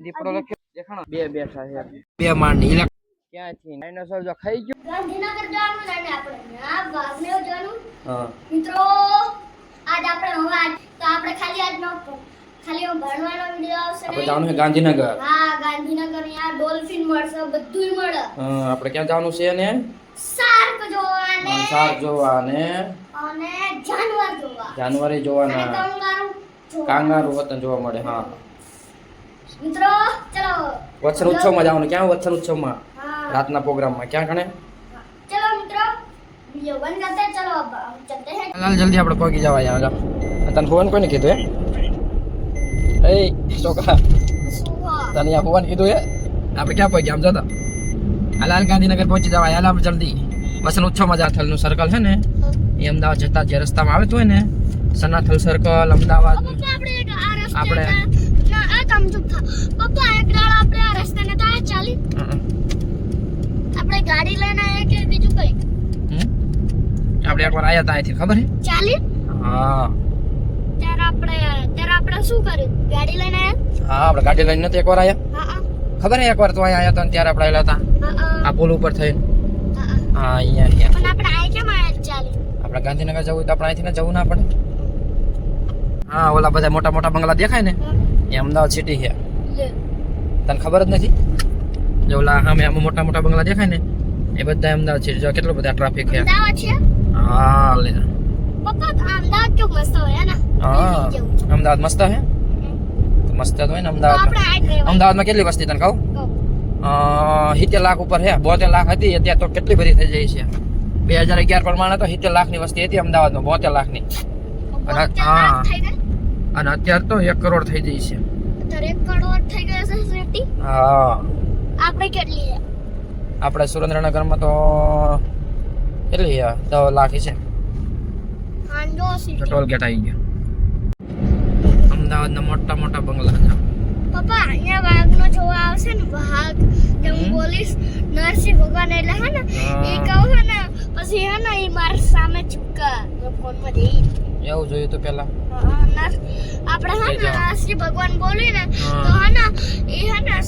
દીપડો લખ્યો દેખાણો બે બેઠા છે બે માંડી ક્યાંથી ડાયનોસોર જો ખાઈ ગયો ગાંધીનગર જવાનું છે ને આપણે આ વાઘને જવાનું હા મિત્રો આજ આપણે હવે તો આપણે ખાલી આજ નો ખાલી ભણવાનો વિડિયો આવશે આપણે જવાનું છે ગાંધીનગર હા ગાંધીનગર ત્યાં ડોલ્ફિન મળશે બધુંય મળે હા આપણે ક્યાં જવાનું છે ને શાર્ક જોવાને અને જાનવર જોવાના કાંગારૂ વતન જોવા મળે હા મિત્રો ચલો વત્સર ઉત્સવમાં જવાનું ક્યાં વત્સર ઉત્સવમાં રાતના પ્રોગ્રામમાં ક્યાં કણે ચલો મિત્રો વિડિયો બંધ કરते ચલો अब चलते हैं હાલ જલ્દી આપણે પહોંચી જવા યાર તને ફોન કોને કીધું હે એ છોકરા તને આ ફોન કીધું હે આપણે ક્યાં પહોંચી આમ જતા હાલ ગાંધીનગર પહોંચી જવા હાલ આપણે જલ્દી વસંત ઉત્સવમાં જાથલનું સર્કલ છે ને એ અમદાવાદ જતા જે રસ્તામાં આવે તો હોય ને સનાથલ સર્કલ અમદાવાદ આપણે આ કામ ચૂપ થા પપ્પા એક દાડ આપણે આ રસ્તાને તો આ ચાલી આપણે ગાડી લઈને આયા કે બીજું કઈ આપણે એકવાર આયા તા અહીંથી ખબર હે ચાલી હા ત્યારે આપણે શું કર્યું ગાડી લઈને આયા હા આપણે ગાડી લઈને નતો એકવાર આયા હા ખબર હે એકવાર તો આયા હતા ત્યારે આપણે આયા હતા આ પુલ ઉપર થઈને હા અહીંયા પણ આપણે આયા કેમ આયા ચાલી આપણે ગાંધીનગર જવું તો આપણે અહીંથી ને જવું ના પડે હા ઓલા બધા મોટા મોટા બંગલા દેખાય ને એ અમદાવાદ સિટી છે તને ખબર જ નથી જો ઓલા સામે આમ મોટા મોટા બંગલા દેખાય ને એ બધા અમદાવાદ સિટી જો કેટલો બધા ટ્રાફિક છે અમદાવાદ છે હા લે પપ્પા અમદાવાદ કેવું મસ્ત હોય ને હા અમદાવાદ મસ્ત હે મસ્ત તો હોય ને અમદાવાદમાં કેટલી વસ્તી તને કહું 70 લાખ ઉપર છે 72 લાખ હતી અત્યારે તો કેટલી બધી થઈ જાય છે 2011 પ્રમાણે તો 70 લાખની વસ્તી હતી અમદાવાદમાં 72 લાખની હા અને અત્યારે તો 1 કરોડ થઈ ગઈ છે અત્યારે 1 કરોડ થઈ ગઈ છે સિટી હા આપણે કેટલી છે આપણે સુરેન્દ્રનગરમાં તો કેટલી છે 10 લાખ છે હાંડો સિટી ટોલ ગેટ આવી ગયો અમદાવાદના મોટા મોટા બંગલા છે પપ્પા અહીંયા વાઘનો જોવા આવશે ને વાઘ કે હું બોલીશ નરસિંહ ભગવાન એટલે હે ને એ કહું હે ને પછી હે ને એ માર સામે ચૂકા ફોનમાં જઈ એવું જોયું તો પેલા આપણે હે ને નરસિંહ ભગવાન બોલી ને તો હે ને એ હે ને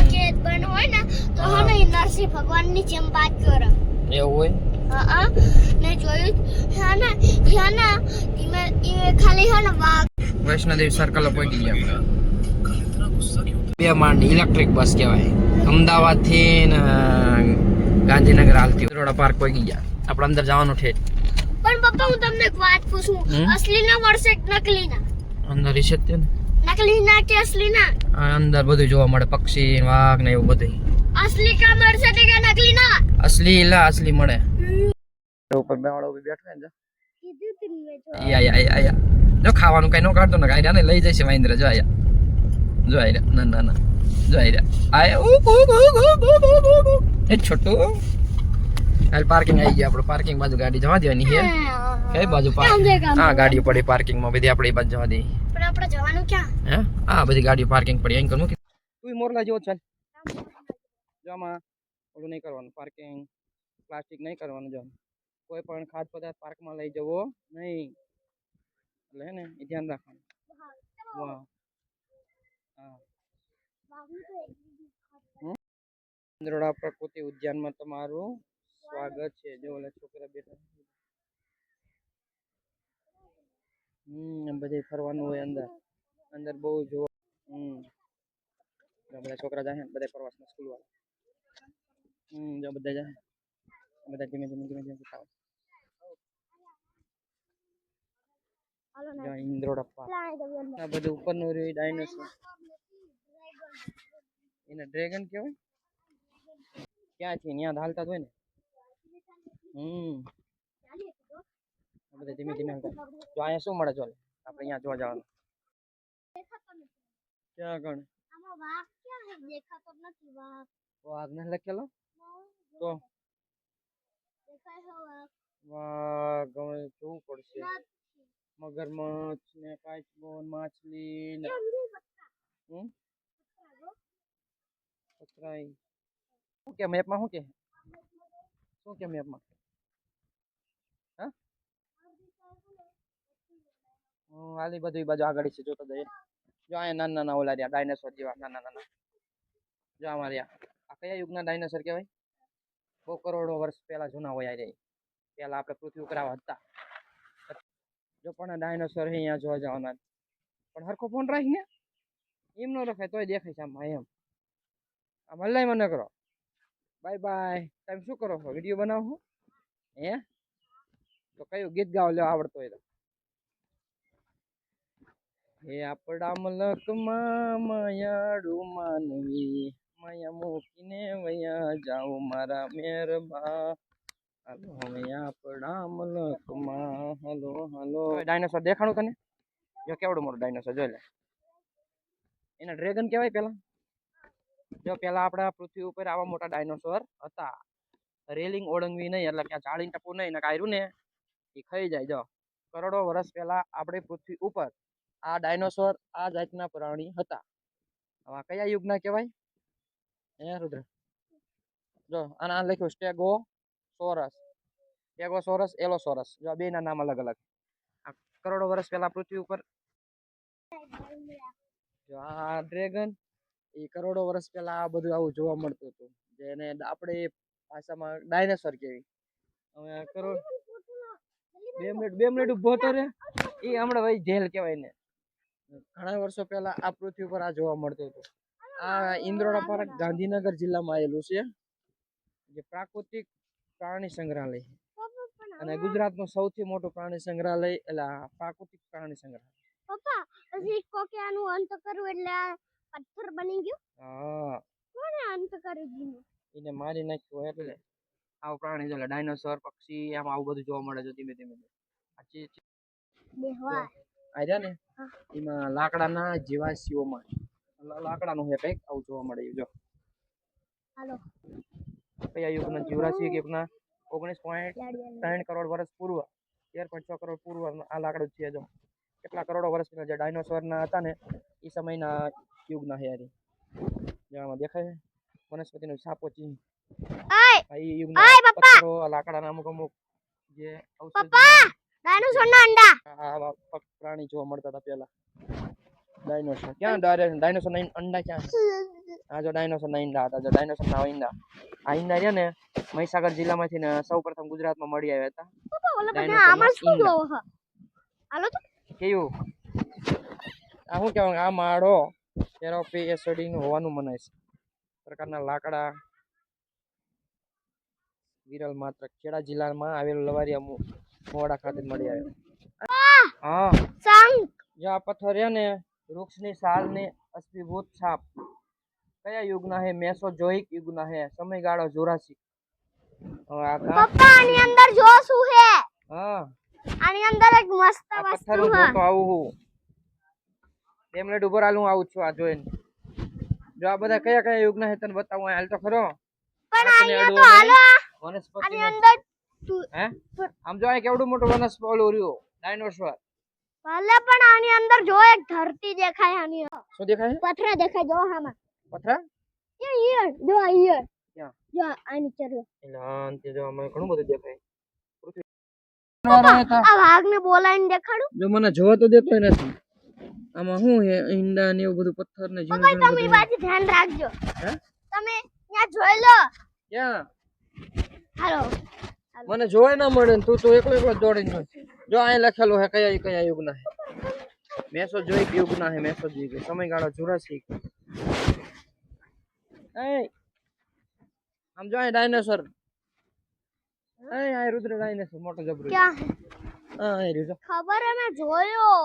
કે બન હોય ને તો હે ને એ નરસિંહ ભગવાનની જેમ વાત કરે એવું હોય હા ને જોયું હે ને એ ખાલી હે ને વાઘ વૈષ્ણોદેવી સર્કલ પહોંચી ગયા બે માંડ ઇલેક્ટ્રિક બસ કહેવાય અમદાવાદ થી ગાંધીનગર હાલતી રોડા પાર્ક પહોંચી ગયા આપણે અંદર જવાનું છે પણ પપ્પા હું તમને એક વાત પૂછું અસલી ના મળશે નકલી ના અંદર રિસેટ છે ને નકલી ના કે અસલી ના અંદર બધું જોવા મળે પક્ષી વાઘ ને એવું બધું અસલી કા મળશે કે નકલી ના અસલી મળે ઉપર બેવાળો બેઠો ને કીધું તું યા જો ખાવાનું કઈ નો કાઢતો ને કાઈ લઈ જશે મહેન્દ્ર જો આયા જો આયા ના જો આયા એ છોટો હાલ પાર્કિંગ આવી ગયા આપણે પાર્કિંગ બાજુ ગાડી જવા દેવાની છે કઈ બાજુ હા ગાડીઓ પડી પાર્કિંગ માં બધી આપણે એ બાજુ જવા દે પણ આપણે જવાનું ક્યાં હે હા બધી ગાડીઓ પાર્કિંગ પડી અહીં કરું તું મોરલા જેવો ચાલ જામાં ઓલું નહીં કરવાનું પાર્કિંગ પ્લાસ્ટિક નહીં કરવાનું જો કોઈ પણ ખાદ્ય પદાર્થ પાર્કમાં લઈ જવો નહીં એટલે હે ને એ ધ્યાન રાખવાનું વાહ હા ચંદ્રોડા પ્રકૃતિ ઉદ્યાનમાં તમારું સ્વાગત છે જો ઓલા છોકરા બેઠા બધે ફરવાનું હોય અંદર બહુ જોવા બધા છોકરા જાય બધા પ્રવાસમાં સ્કૂલ વાળા જો બધા જાય બધા ધીમે ખાવ ઇન્દ્રોડા પાર્ક આ બધું ઉપરનું રહ્યું ડાયનોસોર એને ડ્રેગન કહેવાય ક્યાંથી ત્યાં હાલતા હોય ને બધા ધીમે જો અહીંયા શું મળે જો આપણે અહીંયા જોવા જવાનું ક્યાં ગણ વાઘ ને લખેલો તો વાઘ જોવું પડશે મગરમચ્છ ને કાચબો માછલી ને પતરાઈ શું કે મેપમાં શું કે મેપમાં હા આલી બધું બાજુ આગળ છે જોતા જઈએ જો અહીંયા નાના નાના ઓલા રહ્યા ડાયનાસોર જેવા નાના નાના જો આમાં રહ્યા આ કયા યુગના ડાયનાસોર કહેવાય બહુ કરોડો વર્ષ પહેલા જૂના હોય રે પહેલા આપણે પૃથ્વી ઉપર આવા હતા જો પણ ડાયનાસોર અહીંયા જોવા જવાના પણ હરખો ફોન રાખીને એમ ન રખાય તોય દેખાય છે આમાં એમ આમ હલાય મને કરો બાય બાય તમે શું કરો છો વિડીયો બનાવો હે તો કયું ગીત ગાવ લ્યો આવડતો હોય તો હે આપડા મલકમાં માયાડુ માનવી માયા મૂકીને વયા જાઓ મારા મેરબા હાલો હવે આપડા મલકમાં હાલો હાલો ડાયનાસોર દેખાણું તને જો કેવડું મોટું ડાયનાસોર જોઈ લે એના ડ્રેગન કહેવાય પેલા જો પેલા આપડા પૃથ્વી ઉપર આવા મોટા ડાયનાસોર હતા રેલિંગ ઓળંગવી નહીં એટલે કે જાળી ટપું નહીં ને કાયરું ને એ ખાઈ જાય જો કરોડો વર્ષ પહેલા આપણે પૃથ્વી ઉપર આ ડાયનાસોર આ જાતના પ્રાણી હતા હવે કયા યુગના કહેવાય હે રુદ્ર જો આના લખ્યું સ્ટેગોસોરસ એલોસોરસ જો બે ના નામ અલગ અલગ આ કરોડો વર્ષ પહેલા પૃથ્વી ઉપર જો આ ડ્રેગન એ કરોડો વર્ષ પહેલા આ બધું આવું જોવા મળતું હતું જેને આપણે ભાષામાં ડાયનાસોર કહેવી હવે કરોડ 2 મિનિટ ઉભો તો રે એ હમણાં ભાઈ જેલ કહેવાય ને ઘણા વર્ષો પહેલા આ પૃથ્વી પર આ જોવા મળતું હતું આ ઇન્દ્રોડા પાર્ક ગાંધીનગર જિલ્લામાં આવેલું છે જે પ્રાકૃતિક પ્રાણી સંગ્રહાલય અને ગુજરાતનું સૌથી મોટું પ્રાણી સંગ્રહાલય એટલે પ્રાકૃતિક પ્રાણી સંગ્રહાલય પપ્પા પછી કોકે આનું અંત કરવું એટલે પથ્થર બની ગયો હા કોને અંત કરી દીધું એને મારી નાખ્યું એટલે આવું પ્રાણી જો ડાયનાસોર પક્ષી આમ આવું બધું જોવા મળે છે ધીમે ધીમે બેહવા આર્યા ને એમાં લાકડાના જીવાશીઓમાં લાકડાનું છે કંઈક આવું જોવા મળે જો હાલો કયા યુગના જીવરાશિક યુગના 19.3 કરોડ વર્ષ પૂર્વ 13.6 કરોડ પૂર્વ આ લાકડું છે જો કેટલા કરોડો વર્ષ પહેલા જે ડાયનાસોરના હતા ને એ સમયના યુગના છે યારી જેમાં દેખાય વનસ્પતિનો છાપો ચીન આ યુગના પથ્થરો લાકડાના અમુક અમુક જે પપ્પા ડાયનોસોરના અંડા આ પ્રાણી જોવા મળતા હતા પહેલા ડાયનોસોર ક્યાં ડાયનોસોરના અંડા ક્યાં આ જો ડાયનોસોરના ઈંડા હતા જો ડાયનોસોરના ઈંડા આ ઈંડા રહ્યા ને મહીસાગર જિલ્લામાંથી ને સૌપ્રથમ ગુજરાતમાં મળી આવ્યા હતા પપ્પા ઓલા બધા આમાં શું જોવો છો હાલો તો કેવું આ શું કહેવાય આ માળો થેરાપી એસિડિંગ હોવાનું મનાય છે પ્રકારના લાકડા વિરલ માત્ર ખેડા જિલ્લામાં આવેલું લવારિયા મોવાડા ખાતે મળી આવ્યો હા શંખ જો આ પથ્થર છે ને વૃક્ષની છાલની અસ્ફીભૂત છાપ કયા યુગના હે મેસોજોઇક યુગના હે સમયગાળો જુરાસિક પપ્પા આની અંદર જો શું હે હા આની અંદર એક મસ્ત વસ્તુ છે તો આવું હું 2 મિનિટ ઉભો રાલું આવું છું આ જોઈને જો આ બધા કયા કયા યુગના હે તને બતાવું હાલ તો ખરો પણ અહીંયા તો હાલો વનસ્પતિ આની અંદર હે આમ જો આ કેવડું મોટું વનસ્પતિ ઓલું રહ્યું ડાયનોસોર ભલે પણ આની અંદર જો એક ધરતી દેખાય આની શું દેખાય પથરા દેખાય જો આમાં પથરા યર જો યર ક્યાં જો આની ચલો એલા અંતે જો આમાં ઘણું બધું દેખાય આ વાઘને બોલાઈને દેખાડું જો મને જોવા તો દેતો નથી આમાં શું હે ઈંડા ને એવું બધું પથ્થર ને તમે એ બાજુ ધ્યાન રાખજો હે તમે ત્યાં જોઈ લો ક્યાં હાલો મને જોવાય ના મળે તું તો એકલો એકલો દોડીને જો અહીં લખેલું હે કયા કયા યુગના હે મેસોજોઇક યુગના હે મેસોજોઇક સમયગાળો જુરાસિક એ આમ જો અહીં ડાયનાસોર આ રુદ્ર ડાયનાસોર મોટો જબરો ક્યાં હા એ રીજો ખબર હે મેં જોયો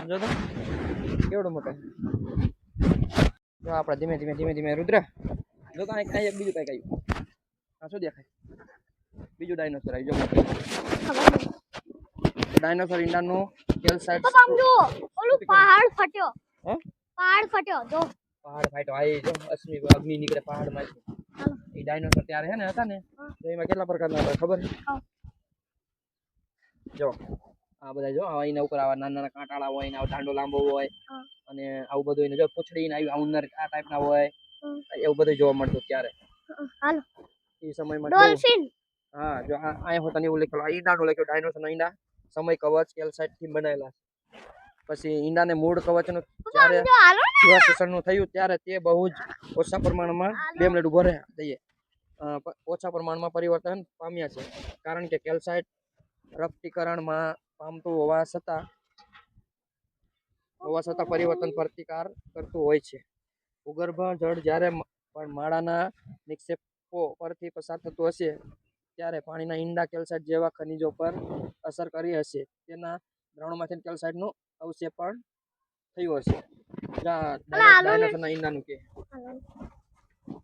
જો તો કેવડો મોટો જો આપણે ધીમે ધીમે ધીમે ધીમે રુદ્ર જો કાંઈ કાંઈ બીજું કાંઈ કાંઈ આ શું દેખાય બીજું ડાયનોસોર આવી જો ડાયનોસોર ઈંડાનું કેલ સાઈડ પપ્પા આમ જો ઓલું પહાડ ફટ્યો હે પહાડ ફટ્યો જો પહાડ ફાટ્યો આ જો અગ્નિ નીકળે પહાડમાંથી એ ડાયનોસોર ત્યારે હે ને હતા ને તો એમાં કેટલા પ્રકારના હતા ખબર જો આ બધા જો એના ઉપર આવા નાના નાના કાંટાળા હોય ને આવો દાંડો લાંબો હોય અને આવું બધું એને જો પૂંછડી ને આવી ઉંદર આ ટાઈપના હોય એવું બધું જોવા મળતું ત્યારે હાલો એ સમયમાં ડોલ્ફિન હા જો આ હોતા એવું લખેલું આ ઈંડાનું લખ્યું ડાયનોસોરના ઈંડા સમય કવચ કેલ્સાઇટ થી બનાવેલા પછી ઈંડાને મૂળ કવચનું જ્યારે સમજો હાલો ને જીવાશ્વાસનનું થયું ત્યારે તે બહુ જ ઓછા પ્રમાણમાં 2 મિનિટ ઉભો રહે દઈએ ઓછા પ્રમાણમાં પરિવર્તન પામ્યા છે કારણ કે કેલ્સાઇટ રક્તીકરણમાં પામતું હોવા છતાં પરિવર્તન પ્રતિકાર કરતું હોય છે. ભૂગર્ભ જળ જ્યારે પણ માળાના નિક્ષેપો પરથી પસાર થતું હશે ત્યારે પાણીના ઈંડા કેલ્સાઇટ જેવા ખનિજો પર અસર કરી હશે. તેના દ્રાવણમાંથી કેલ્સાઇટનું અવક્ષેપણ થયું હશે. ડાયનાસોરના ઈંડાનું કે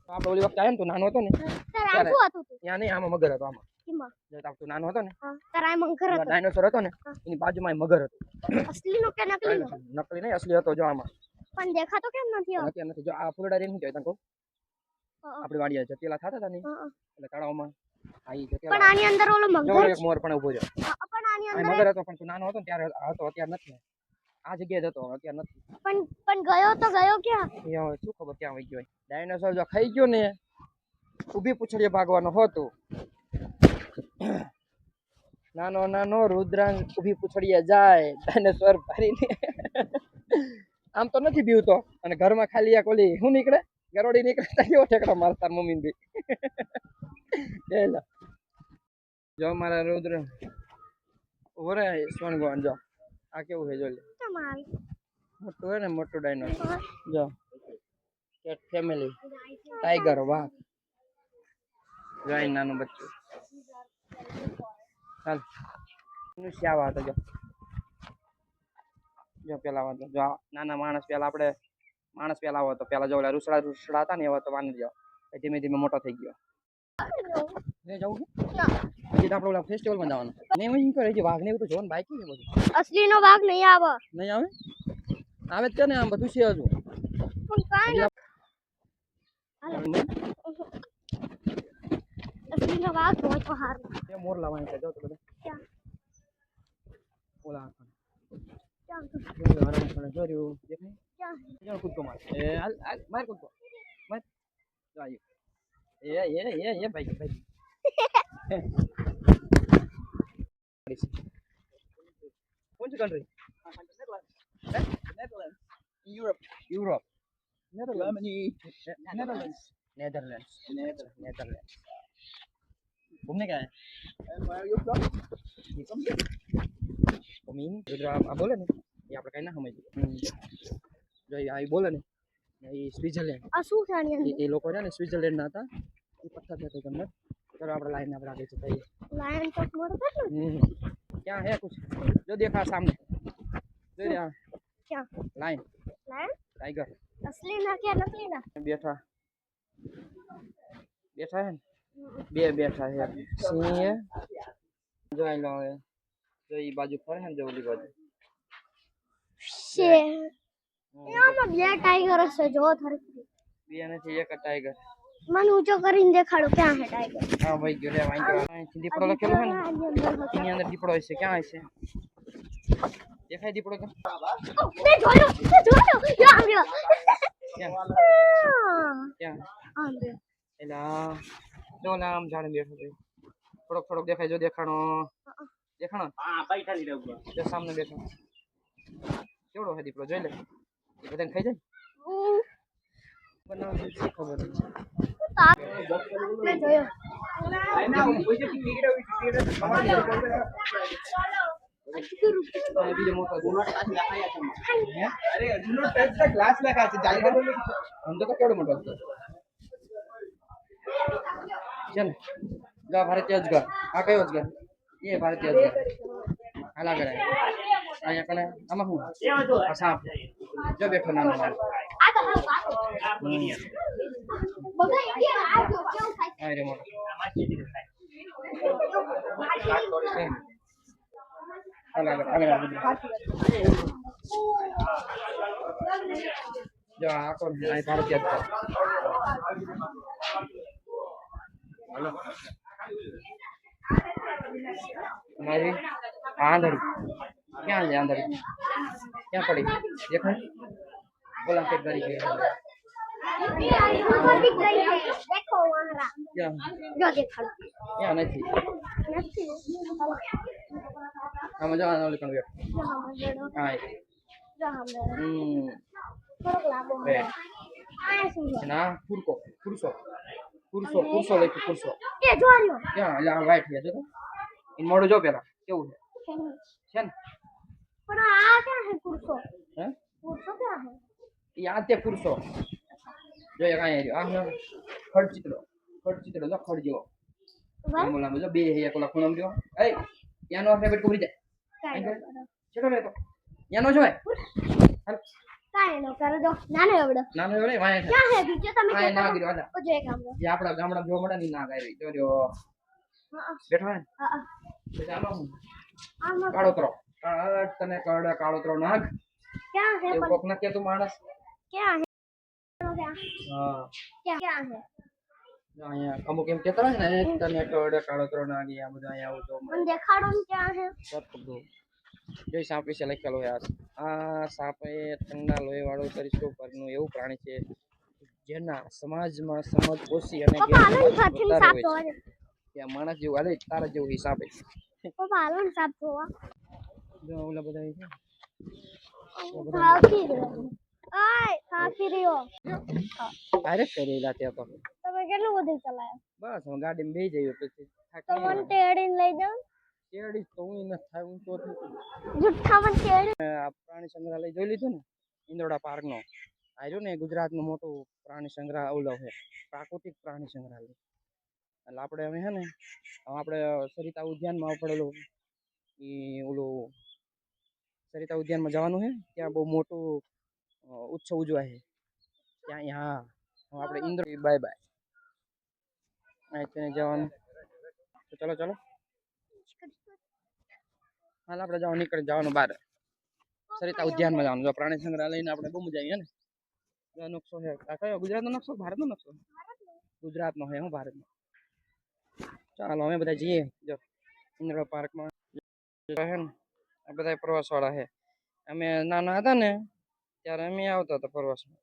આપણે ઓલી વખતે આવ્યા ને તું નાનો હતો ને તારે આ શું હતું તું ત્યાં નહીં આમાં મગર હતો આમાં કિમાં તું નાનો હતો ને તારે આ મંગર હતો ડાયનોસોર હતો ને એની બાજુમાં મગર હતો. અસલીનો કે નકલીનો નકલી નહીં અસલી હતો જો આમાં પણ દેખાતો કેમ નથી અત્યારે નથી જો આ ફૂલડા રેન કહેવાય તને કહું આપણી વાડીએ જતેલા થતા હતા ને એટલે તળાવમાં પણ આની અંદર ઓલો મગર જો એક મોર પણ ઊભો છે પણ આની આ અંદર મગર હતો પણ તું નાનો હતો ને ત્યારે હતો અત્યારે નથી આ જગ્યાએ જ હતો અત્યારે નથી પણ ગયો તો ગયો ક્યાં એ હવે શું ખબર ક્યાં વહી ગયો ડાયનોસોર જો ખાઈ ગયો ને ઊભી પૂંછડીએ ભાગવાનો હતો નાનો રુદ્રાંગ ઊભી પૂંછડીએ જાય ડાયનોસોર ભરીને આમ તો નથી બીવતો અને ઘરમાં ખાલી એક ઓલી શું નીકળે ગરોડી નીકળે કેવો ઠેકડો મારતા મમ્મી બી જો મારા રુદ્ર ઓરે સોનગોન જો આ કેવું છે જો લે તમાર મોટું હે ને મોટું ડાયનોસોર જો કેટ ફેમિલી ટાઈગર વાઘ ગાય નાનું બચ્ચું ચાલ મનુષ્ય આવા હતો જો પેલા વાતો જો નાના માણસ પેલા આપણે માણસ પેલા આવો તો પેલા જો રૂસડા હતા ને એવા તો વાનર જાવ ધીમે ધીમે મોટો થઈ ગયો જવું હજી તો આપણે ઓલા ફેસ્ટિવલમાં જવાનું નહીં હું કરે છે વાઘ ને એવું તો જોવાનું બાઈક ને બધું અસલીનો વાઘ નહીં આવે નહીં આવે આવે જ છે ને આમ બધું છે હજુ પણ કાઈ અસલીનો વાઘ હોય તો હાર એ મોર લાવવાની છે જો તો બધા ક્યાં ઓલા ક્યાં હરણ જોર્યું દેખાય ક્યાં કૂદકો માર એ હાલ માર કૂદકો માર જો આવ્યો એ ભાઈ कौन सी कंट्री नेदरलैंड्स यूरोप नेदरलैंड्स घूमने क्या है आप बोले ने ये આપણે કઈ ના સમજ જો આ બોલે ને એ સ્વિટ્ઝરલેન્ડ આ શું છે આની અંદર એ લોકો છે ને સ્વિટ્ઝરલેન્ડ ના હતા એ પથ્થર છે તમને चलो આપણે લાઈન આપણે आगे चलते लायन तो मोड़ता है क्या है कुछ जो देखा सामने जो यहाँ क्या लाइन लायन टाइगर असली ना क्या नकली ना बैठा बैठा है બે બેઠા છે સિંહ है जो आई लो है जो ये बाजू पर है जो वाली बाजू से यहाँ में બે टाइगर હશે જો ધરતી બે નથી એક टाइगर मन ऊंचो કરીને દેખાડો ક્યાં હે टाइगर हाँ भाई जो रे वहीं का दीपड़ो लखेलो है ना इनी अंदर दीपड़ो है क्या है से देखाय दीपड़ो तो मैं જોયો યા આવ્યો क्या क्या આવ્યો एला जो नाम जाने बैठो तो थोड़ो थोड़ो देखाय जो देखाणो देखाणो हां बैठा ली रहू जो सामने बैठो केवड़ो है दीपड़ो જોઈ લે એ બધાને ખાઈ જાય બનાવ છે ખબર मैं જોયો अरे do not touch the glass लगा છે જાલી દે हम तो केवड़ो मोटो चल जा भारतीय अजगर आ कयो अजगर ये भारतीय अजगर आला करे आया कने आमा हूं आ सांप जो बैठो नानो આ તો બધા ઇન્ડિયા આ જો કેવું થાય आ रे मोटो जो आ कौन है आ भारतीय अजगर हेलो हमारी आंधड़ी क्या है आंधड़ी क्या पड़ी देखो बोला के गरी गई देखो वहां क्या जो देखाડો क्या नहीं નથી हम जो आने वाले कन्वर्ट हां જો હમે હમ થોડોક લાંબો બે આ શું છે ના ફુરકો ફુરસો ફુરસો ફુરસો લખી ફુરસો એ જો રહ્યો ક્યાં એટલે આ વાઈટ છે જો તો ઈ મોડું જો પેલા કેવું છે ને પણ આ ક્યાં છે પુરુષો હે પુરુષો ક્યાં છે ઈ આ તે ફુરસો જો એક અહીંયા રહ્યો આ ખડ ચિત્ર જો ખડ જેવો બસ મોલા જો બે હે એક ઓલા ખૂણામ રહ્યો એ ત્યાંનો આપણે બેટ કુરી જાય છેટો રે તો ત્યાંનો જોય હાલ કાઈ નો કરો જો નાનો એવડો નાનો રે વાય છે ક્યાં છે બીજો તમે આ ના કહેતા ગીરો આલા ઓ જો એક આમ જે આપડા ગામડા જોવા મળે ની ના ગાય જો રહ્યો બેઠો હે હા પછી આમાં હું આમાં કાળોતરો તને કાળોતરો નાગ ક્યાં છે એવું પણ કોક ના કે તું માણસ ક્યાં છે હા ક્યાં છે અહીંયા અમુક એમ કેતા હોય ને તને કાળોતરો નાગ આ બધા અહીંયા આવું તો મને દેખાડો ને ક્યાં છે સતગુરુ જય સાપ વિશે લખેલું યાર આ સાપ એ ઠંડા લોહી વાળું તરીકે પરનું એવું પ્રાણી છે જેના સમાજમાં સમજ ઓછી અને પપ્પા હાલો ને સાથે સાપ વધારે હોય જોવા છે. દે ત્યાં માણસ જેવું હાલે તારા જેવું હિસાબ છે પપ્પા હાલો ને સાપ જોવા જો ઓલા બધા છે થાકી રહ્યો આય થાકી રહ્યો ડાયરેક્ટ કરેલા ત્યાં તો તમે કેટલું બધું ચલાયો બસ હું ગાડીમાં બેસી જઈએ પછી તો મને તેડીને લઈ જાઓ કેડી તો હું ન થાય હું તો જુઠ્ઠા મને તેડી આ પ્રાણી સંગ્રહાલય જોઈ લીધું ને ઇન્દ્રોડા પાર્ક નો આવ્યું ને ગુજરાતનું મોટું પ્રાણી સંગ્રહ ઓલો છે પ્રાકૃતિક પ્રાણી સંગ્રહાલય એટલે આપણે હવે હે ને આપણે સરિતા ઉદ્યાનમાં પડેલું એ ઓલું સરિતા ઉદ્યાનમાં જવાનું છે ત્યાં બહુ મોટું ઉત્સવ ઉજવાય છે ત્યાં હા આપણે ઇન્દ્ર બાય બાય ત્યાં જવાનું તો ચલો ચલો હાલ આપણે જવાનું નીકળી જવાનું બહાર સરિતા ઉદ્યાનમાં જવાનું જો પ્રાણી સંગ્રહાલયને આપણે બહુ મજા આવી ને નકશો છે આ કયો ગુજરાતનો નકશો ભારતનો નકશો ગુજરાતનો છે હું ભારતનો ચાલો અમે બધા જઈએ જો ઇન્દ્ર પાર્કમાં છે ને આ બધા પ્રવાસ વાળા છે અમે નાના હતા ને ત્યારે અમે આવતા હતા પ્રવાસમાં